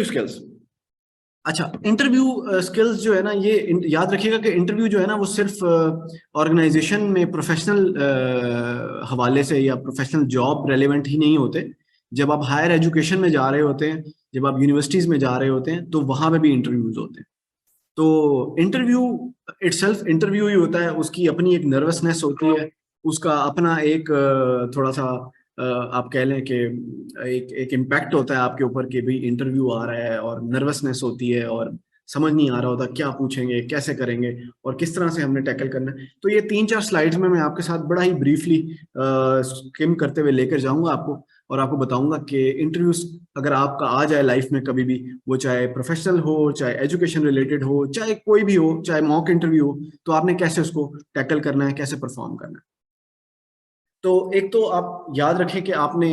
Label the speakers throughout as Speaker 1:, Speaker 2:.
Speaker 1: Skills. अच्छा, interview skills जो है ना, ये याद रखिएगा कि इंटरव्यू जो है ना वो सिर्फ ऑर्गेनाइजेशन में प्रोफेशनल हवाले से या प्रोफेशनल जॉब रेलेवेंट ही नहीं होते। जब आप हायर एजुकेशन में जा रहे होते हैं, जब आप यूनिवर्सिटीज में जा रहे होते हैं, तो वहां पे भी इंटरव्यूज होते हैं। तो इंटरव्यू इटसेल्फ इंटरव्यू ही होता है, उसकी अपनी एक नर्वसनेस होती है, उसका अपना एक थोड़ा सा आप कह लें कि एक एक इम्पैक्ट होता है आपके ऊपर कि भाई इंटरव्यू आ रहा है, और नर्वसनेस होती है, और समझ नहीं आ रहा होता क्या पूछेंगे, कैसे करेंगे, और किस तरह से हमने टैकल करना है। तो ये 3-4 स्लाइड्स में मैं आपके साथ बड़ा ही ब्रीफली स्किम करते हुए लेकर जाऊंगा आपको, और आपको बताऊंगा कि इंटरव्यूज अगर आपका आ जाए लाइफ में कभी भी, वो चाहे प्रोफेशनल हो, चाहे एजुकेशन रिलेटेड हो, चाहे कोई भी हो, चाहे मॉक इंटरव्यू हो, तो आपने कैसे उसको टैकल करना है, कैसे परफॉर्म करना है। तो एक तो आप याद रखें कि आपने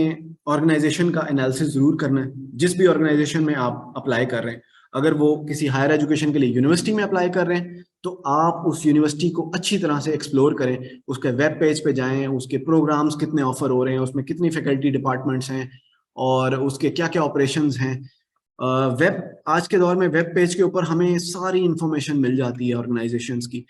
Speaker 1: ऑर्गेनाइजेशन का एनालिसिस जरूर करना है, जिस भी ऑर्गेनाइजेशन में आप अप्लाई कर रहे हैं। अगर वो किसी हायर एजुकेशन के लिए यूनिवर्सिटी में अप्लाई कर रहे हैं, तो आप उस यूनिवर्सिटी को अच्छी तरह से एक्सप्लोर करें, उसके वेब पेज पे जाएं, उसके प्रोग्राम्स कितने ऑफर हो रहे हैं, उसमें कितनी फैकल्टी डिपार्टमेंट्स हैं, और उसके क्या क्या ऑपरेशंस हैं। वेब आज के दौर में वेब पेज के ऊपर हमें सारी इंफॉर्मेशन मिल जाती है ऑर्गेनाइजेशंस की।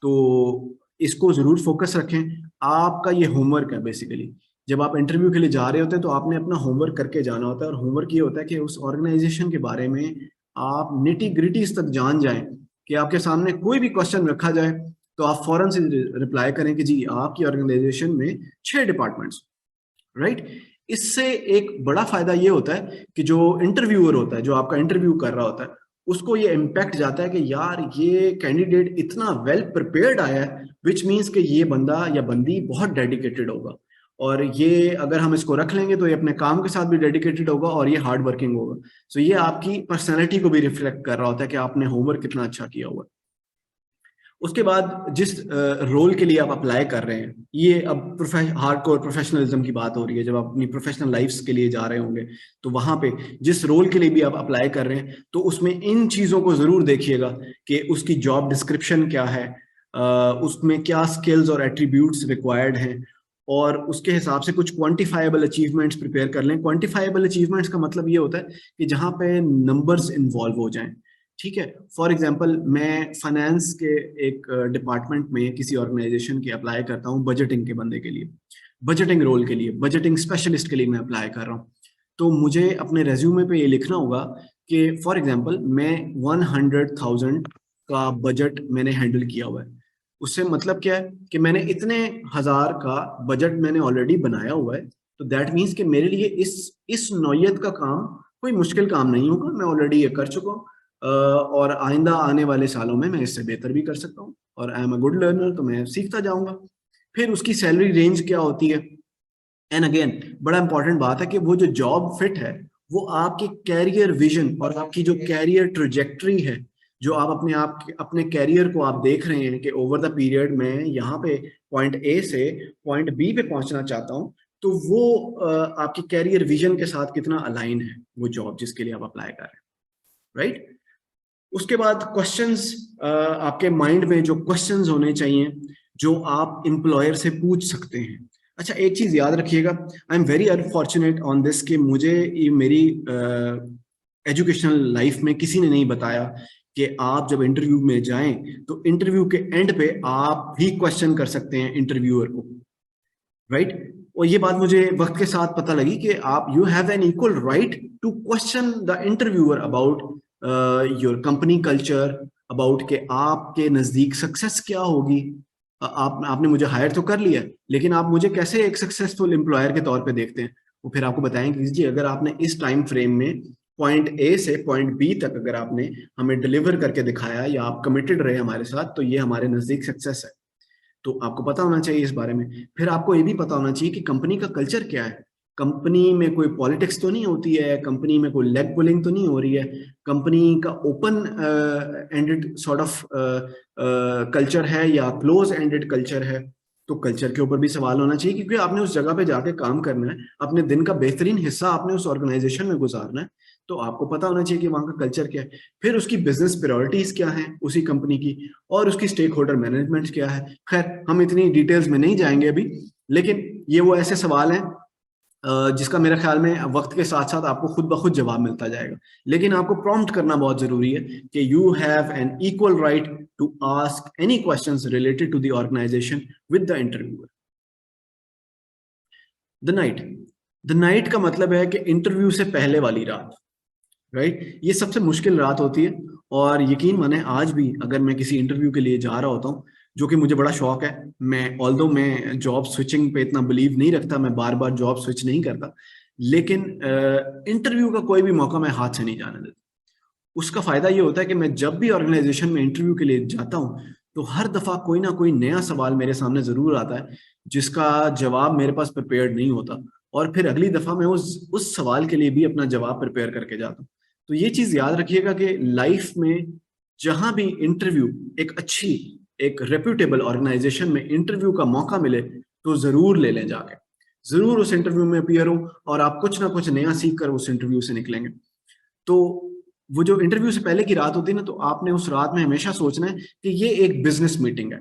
Speaker 1: तो इसको जरूर फोकस रखें। आपका ये होमवर्क है बेसिकली। जब आप इंटरव्यू के लिए जा रहे होते हैं तो आपने अपना होमवर्क करके जाना होता है, और होमवर्क ये होता है कि उस ऑर्गेनाइजेशन के बारे में आप निटी ग्रिटीज तक जान जाएं, कि आपके सामने कोई भी क्वेश्चन रखा जाए तो आप फौरन से रिप्लाई करें कि जी आपकी ऑर्गेनाइजेशन में 6 डिपार्टमेंट्स, राइट। इससे एक बड़ा फायदा ये होता है कि जो इंटरव्यूअर होता है, जो आपका इंटरव्यू कर रहा होता है, उसको ये इम्पैक्ट जाता है कि यार ये कैंडिडेट इतना वेल प्रिपेयर्ड आया है, विच मीन्स कि ये बंदा या बंदी बहुत डेडिकेटेड होगा, और ये अगर हम इसको रख लेंगे तो ये अपने काम के साथ भी डेडिकेटेड होगा, और ये हार्ड वर्किंग होगा। सो ये आपकी पर्सनैलिटी को भी रिफ्लेक्ट कर रहा होता है कि आपने होमवर्क कितना अच्छा किया हुआ है। उसके बाद जिस रोल के लिए आप अप्लाई कर रहे हैं, ये अब हार्डकोर प्रोफेशनलिज्म की बात हो रही है, जब आप अपनी प्रोफेशनल लाइफ्स के लिए जा रहे होंगे, तो वहां पे जिस रोल के लिए भी आप अप्लाई कर रहे हैं, तो उसमें इन चीजों को जरूर देखिएगा कि उसकी जॉब डिस्क्रिप्शन क्या है, उसमें क्या स्किल्स और एट्रीब्यूट्स रिक्वायर्ड हैं, और उसके हिसाब से कुछ क्वांटिफाइबल अचीवमेंट्स प्रिपेयर कर लें। क्वांटिफाइबल अचीवमेंट्स का मतलब ये होता है कि जहां पे नंबर्स इन्वॉल्व हो जाएं। ठीक है, फॉर एग्जाम्पल मैं फाइनेंस के एक डिपार्टमेंट में किसी ऑर्गेनाइजेशन के अप्लाई करता हूँ बजटिंग के बंदे के लिए, बजटिंग रोल के लिए, बजटिंग स्पेशलिस्ट के लिए मैं अप्लाई कर रहा हूँ। तो मुझे अपने रेज्यूमे पे ये लिखना होगा कि फॉर एग्जाम्पल मैं 100,000 का बजट मैंने हैंडल किया हुआ है। उससे मतलब क्या है कि मैंने इतने हजार का बजट मैंने ऑलरेडी बनाया हुआ है। तो दैट मीन्स कि मेरे लिए इस नौयत का काम कोई मुश्किल काम नहीं होगा, मैं ऑलरेडी ये कर चुका हूँ। और आइंदा आने वाले सालों में मैं इससे बेहतर भी कर सकता हूँ, और I am a good learner, तो मैं सीखता जाऊंगा। फिर उसकी सैलरी रेंज क्या होती है। एंड अगेन बड़ा इंपॉर्टेंट बात है कि वो जो जॉब फिट है, वो आपके कैरियर विजन और आपकी जो कैरियर ट्रेजेक्टरी है, जो आप अपने कैरियर को आप देख रहे हैं कि ओवर द पीरियड में यहाँ पे पॉइंट ए से पॉइंट बी पे पहुंचना चाहता हूँ, तो वो आपकी कैरियर विजन के साथ कितना अलाइन है वो जॉब जिसके लिए आप अप्लाई कर रहे हैं, राइट। उसके बाद क्वेश्चंस, आपके माइंड में जो क्वेश्चंस होने चाहिए जो आप एम्प्लॉयर से पूछ सकते हैं। अच्छा, एक चीज याद रखिएगा, I am very unfortunate on this कि मुझे ये मेरी एजुकेशनल लाइफ में किसी ने नहीं बताया कि आप जब इंटरव्यू में जाएं तो इंटरव्यू के एंड पे आप भी क्वेश्चन कर सकते हैं इंटरव्यूअर को, राइट। और ये बात मुझे वक्त के साथ पता लगी कि आप you have an equal right to question the interviewer about your company culture, about के आपके नजदीक सक्सेस क्या होगी। आपने मुझे हायर तो कर लिया, लेकिन आप मुझे कैसे एक सक्सेसफुल एम्प्लॉयर के तौर पे देखते हैं। वो फिर आपको बताएंगे कि जी अगर आपने इस टाइम फ्रेम में पॉइंट ए से पॉइंट बी तक अगर आपने हमें डिलीवर करके दिखाया, या आप कमिटेड रहे हमारे साथ, तो ये हमारे नजदीक सक्सेस है। तो आपको पता होना चाहिए इस बारे में। फिर आपको ये भी पता होना चाहिए कि कंपनी का कल्चर क्या है। कंपनी में कोई पॉलिटिक्स तो नहीं होती है, कंपनी में कोई लेग पुलिंग तो नहीं हो रही है, कंपनी का open ended sort of culture है या क्लोज एंडेड कल्चर है। तो कल्चर के ऊपर भी सवाल होना चाहिए, क्योंकि आपने उस जगह पे जाके काम करना है, अपने दिन का बेहतरीन हिस्सा आपने उस ऑर्गेनाइजेशन में गुजारना है। तो आपको पता होना चाहिए कि वहां का कल्चर क्या है, फिर उसकी बिजनेस प्रायोरिटीज क्या है उसी कंपनी की, और उसकी स्टेक होल्डर मैनेजमेंट क्या है। खैर हम इतनी डिटेल्स में नहीं जाएंगे अभी, लेकिन ये वो ऐसे सवाल हैं जिसका मेरे ख्याल में वक्त के साथ साथ आपको खुद ब खुद जवाब मिलता जाएगा। लेकिन आपको प्रॉम्प्ट करना बहुत जरूरी है कि you have an equal right to ask any questions related to the organisation with the interviewer. The night, the night का मतलब है कि इंटरव्यू से पहले वाली रात, राइट? ये सबसे मुश्किल रात होती है। और यकीन माने आज भी अगर मैं किसी इंटरव्यू के लिए जा रहा होता हूँ, जो कि मुझे बड़ा शौक है, मैं ऑल्दो मैं जॉब स्विचिंग पे इतना बिलीव नहीं रखता, मैं बार बार जॉब स्विच नहीं करता, लेकिन इंटरव्यू का कोई भी मौका मैं हाथ से नहीं जाने देता। उसका फायदा ये होता है कि मैं जब भी ऑर्गेनाइजेशन में इंटरव्यू के लिए जाता हूँ तो हर दफा कोई ना कोई नया सवाल मेरे सामने जरूर आता है जिसका जवाब मेरे पास प्रिपेयर्ड नहीं होता, और फिर अगली दफा मैं उस सवाल के लिए भी अपना जवाब प्रिपेयर करके जाता हूँ। तो ये चीज याद रखिएगा कि लाइफ में जहां भी इंटरव्यू, एक अच्छी, एक रेप्यूटेबल ऑर्गेनाइजेशन में इंटरव्यू का मौका मिले तो जरूर ले लें जाके, जरूर उस इंटरव्यू में अपीयर हो, और आप कुछ ना कुछ नया सीख कर उस इंटरव्यू से निकलेंगे। तो वो जो इंटरव्यू से पहले की रात होती है ना, तो आपने उस रात में हमेशा सोचना है कि ये एक बिजनेस मीटिंग है,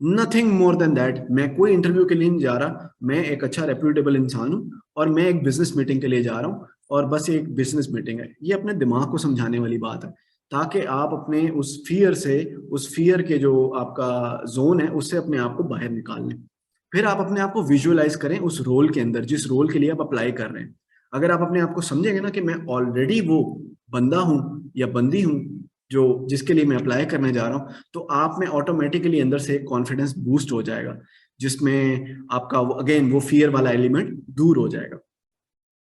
Speaker 1: नथिंग मोर देन दैट। मैं कोई इंटरव्यू के लिए नहीं जा रहा, मैं एक अच्छा रेप्यूटेबल इंसान हूँ और मैं एक बिजनेस मीटिंग के लिए जा रहा हूँ, और बस एक बिजनेस मीटिंग है। ये अपने दिमाग को समझाने वाली बात है, ताकि आप अपने उस फियर से, उस फियर के जो आपका जोन है उससे अपने आप को बाहर निकाल लें। फिर आप अपने आप को विजुअलाइज करें उस रोल के अंदर जिस रोल के लिए आप अप्लाई कर रहे हैं। अगर आप अपने आप को समझेंगे ना कि मैं ऑलरेडी वो बंदा हूं या बंदी हूं जो जिसके लिए मैं अप्लाई करने जा रहा हूं, तो आप में ऑटोमेटिकली अंदर से कॉन्फिडेंस बूस्ट हो जाएगा, जिसमें आपका अगेन वो फियर वाला एलिमेंट दूर हो जाएगा।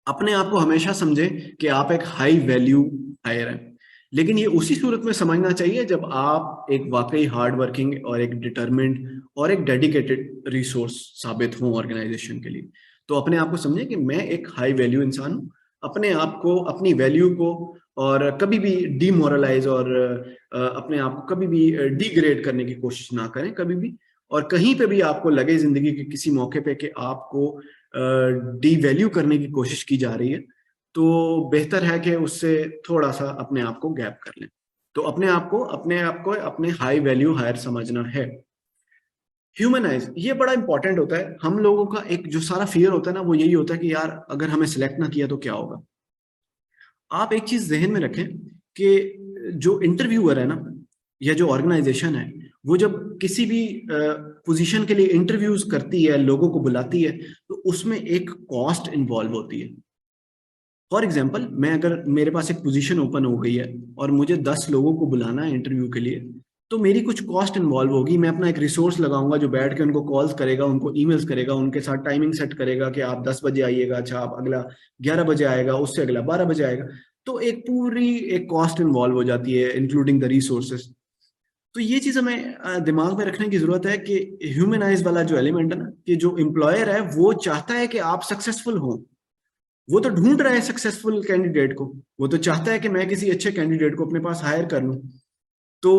Speaker 1: अपने आप को हमेशा समझे कि आप एक हाई वैल्यू हायर हैं, लेकिन ये उसी सूरत में समझना चाहिए जब आप एक वाकई हार्ड वर्किंग और एक डिटर्मिन्ड और एक डेडिकेटेड रिसोर्स साबित हों ऑर्गेनाइजेशन के लिए। तो अपने आप को समझे कि मैं एक हाई वैल्यू इंसान हूँ। अपने आप को, अपनी वैल्यू को, और कभी भी डीमोरलाइज और अपने आप को कभी भी डिग्रेड करने की कोशिश ना करें कभी भी। और कहीं पे भी आपको लगे जिंदगी के किसी मौके पे कि आपको डीवैल्यू करने की कोशिश की जा रही है, तो बेहतर है कि उससे थोड़ा सा अपने आप को गैप कर लें। तो अपने आप को अपने हाई वैल्यू हायर समझना है। ह्यूमनाइज, ये बड़ा इंपॉर्टेंट होता है। हम लोगों का एक जो सारा फियर होता है ना, वो यही होता है कि यार अगर हमें सिलेक्ट ना किया तो क्या होगा। आप एक चीज जहन में रखें कि जो इंटरव्यूअर है ना, या जो ऑर्गेनाइजेशन है, वो जब किसी भी पोजीशन के लिए इंटरव्यूज करती है, लोगों को बुलाती है, तो उसमें एक कॉस्ट इन्वॉल्व होती है। फॉर एग्जाम्पल, मैं अगर मेरे पास एक पोजीशन ओपन हो गई है और मुझे 10 लोगों को बुलाना है इंटरव्यू के लिए, तो मेरी कुछ कॉस्ट इन्वॉल्व होगी। मैं अपना एक रिसोर्स लगाऊंगा जो बैठ के उनको कॉल्स करेगा, उनको ईमेल्स करेगा, उनके साथ टाइमिंग सेट करेगा कि आप 10 बजे आइएगा, अच्छा आप अगला 11 बजे आएगा, उससे अगला 12 बजे आएगा। तो एक पूरी एक कॉस्ट इन्वॉल्व हो जाती है इंक्लूडिंग द रिसोर्सेज। तो ये चीज हमें दिमाग में रखने की जरूरत है कि ह्यूमनाइज वाला जो एलिमेंट है ना, कि जो एम्प्लॉयर है वो चाहता है कि आप सक्सेसफुल हो। वो तो ढूंढ रहा है सक्सेसफुल कैंडिडेट को, वो तो चाहता है कि मैं किसी अच्छे कैंडिडेट को अपने पास हायर कर लूं। तो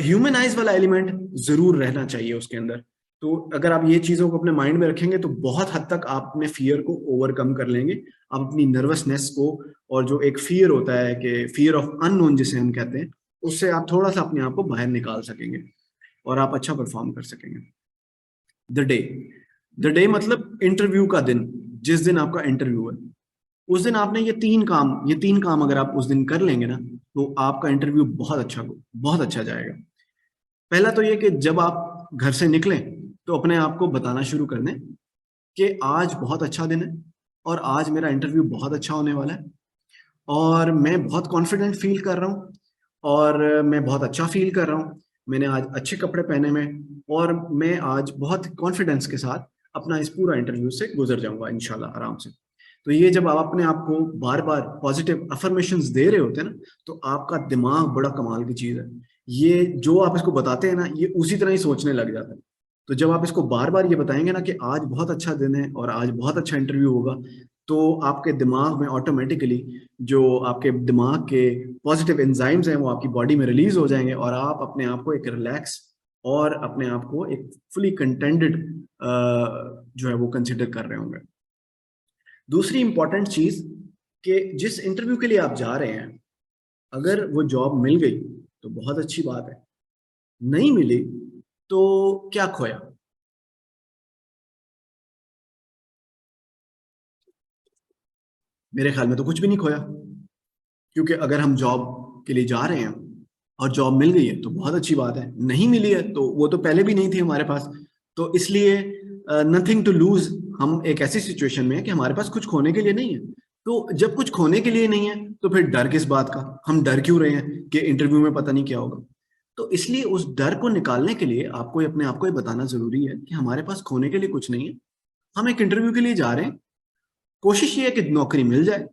Speaker 1: ह्यूमनाइज वाला एलिमेंट जरूर रहना चाहिए उसके अंदर। तो अगर आप ये चीजों को अपने माइंड में रखेंगे तो बहुत हद तक आप अपने फियर को ओवरकम कर लेंगे। आप अपनी नर्वसनेस को, और जो एक फियर होता है कि फियर ऑफ अननोन जिसे हम कहते हैं, उससे आप थोड़ा सा अपने आप को बाहर निकाल सकेंगे और आप अच्छा परफॉर्म कर सकेंगे। द डे, द डे मतलब इंटरव्यू का दिन, जिस दिन आपका इंटरव्यू है उस दिन आपने ये तीन काम अगर आप उस दिन कर लेंगे ना, तो आपका इंटरव्यू बहुत अच्छा जाएगा। पहला तो ये कि जब आप घर से निकलें तो अपने आप को बताना शुरू कर दें कि आज बहुत अच्छा दिन है और आज मेरा इंटरव्यू बहुत अच्छा होने वाला है, और मैं बहुत कॉन्फिडेंट फील कर रहा हूँ, और मैं बहुत अच्छा फील कर रहा हूँ। मैंने आज अच्छे कपड़े पहने में, और मैं आज बहुत कॉन्फिडेंस के साथ अपना इस पूरा इंटरव्यू से गुजर जाऊंगा इंशाल्लाह आराम से। तो ये जब आप अपने आप को बार बार पॉजिटिव अफर्मेशंस दे रहे होते हैं ना, तो आपका दिमाग बड़ा कमाल की चीज है। ये जो आप इसको बताते हैं ना, ये उसी तरह ही सोचने लग जाता है। तो जब आप इसको बार बार ये बताएंगे ना कि आज बहुत अच्छा दिन है और आज बहुत अच्छा इंटरव्यू होगा, तो आपके दिमाग में ऑटोमेटिकली जो आपके दिमाग के पॉजिटिव एंजाइम्स हैं वो आपकी बॉडी में रिलीज हो जाएंगे, और आप अपने आप को एक रिलैक्स और अपने आप को एक फुली कंटेंटेड जो है वो कंसिडर कर रहे होंगे। दूसरी इंपॉर्टेंट चीज कि जिस इंटरव्यू के लिए आप जा रहे हैं, अगर वो जॉब मिल गई तो बहुत अच्छी बात है, नहीं मिली तो क्या खोया। मेरे ख्याल में तो कुछ भी नहीं खोया, क्योंकि अगर हम जॉब के लिए जा रहे हैं और जॉब मिल गई है तो बहुत अच्छी बात है, नहीं मिली है तो वो तो पहले भी नहीं थी हमारे पास, तो इसलिए नथिंग टू लूज। हम एक ऐसी सिचुएशन में है कि हमारे पास कुछ खोने के लिए नहीं है। तो जब कुछ खोने के लिए नहीं है तो फिर डर किस बात का, हम डर क्यों रहे हैं कि इंटरव्यू में पता नहीं क्या होगा। तो इसलिए उस डर को निकालने के लिए आपको अपने आप को ये बताना जरूरी है कि हमारे पास खोने के लिए कुछ नहीं है। हम एक इंटरव्यू के लिए जा रहे हैं, कोशिश ये है कि नौकरी मिल जाए,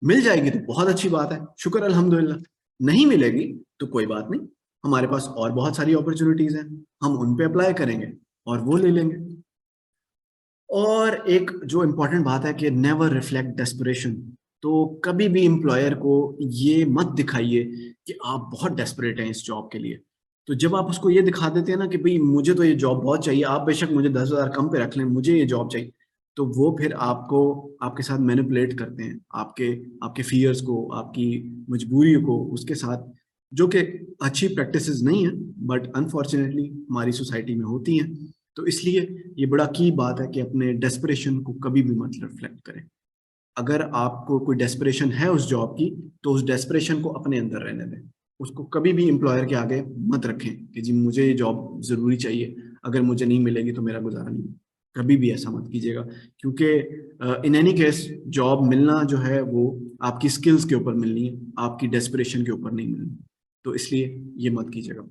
Speaker 1: मिल जाएगी तो बहुत अच्छी बात है, शुक्र अल्हम्दुलिल्लाह। नहीं मिलेगी तो कोई बात नहीं, हमारे पास और बहुत सारी अपॉर्चुनिटीज हैं, हम उन पे अप्लाई करेंगे और वो ले लेंगे। और एक जो इम्पोर्टेंट बात है कि नेवर रिफ्लेक्ट डेस्परेशन। तो कभी भी एम्प्लॉयर को ये मत दिखाइए कि आप बहुत डेस्परेट हैं इस जॉब के लिए। तो जब आप उसको ये दिखा देते हैं ना कि भाई मुझे तो ये जॉब बहुत चाहिए, आप बेशक मुझे 10,000 कम पे रख लें, मुझे ये जॉब चाहिए, तो वो फिर आपको आपके साथ मैनिपुलेट करते हैं, आपके आपके फियर्स को, आपकी मजबूरी को उसके साथ, जो कि अच्छी प्रैक्टिसेस नहीं है, बट अनफॉर्चुनेटली हमारी सोसाइटी में होती हैं। तो इसलिए ये बड़ा की बात है कि अपने डेस्परेशन को कभी भी मत रिफ्लेक्ट करें। अगर आपको कोई डेस्परेशन है उस जॉब की, तो उस डेस्परेशन को अपने अंदर रहने दें, उसको कभी भी एम्प्लॉयर के आगे मत रखें कि जी मुझे ये जॉब जरूरी चाहिए, अगर मुझे नहीं मिलेगी तो मेरा गुजारा नहीं। कभी भी ऐसा मत कीजिएगा, क्योंकि इन एनी केस जॉब मिलना जो है वो आपकी स्किल्स के ऊपर मिलनी है, आपकी डेस्परेशन के ऊपर नहीं मिलनी। तो इसलिए ये मत कीजिएगा।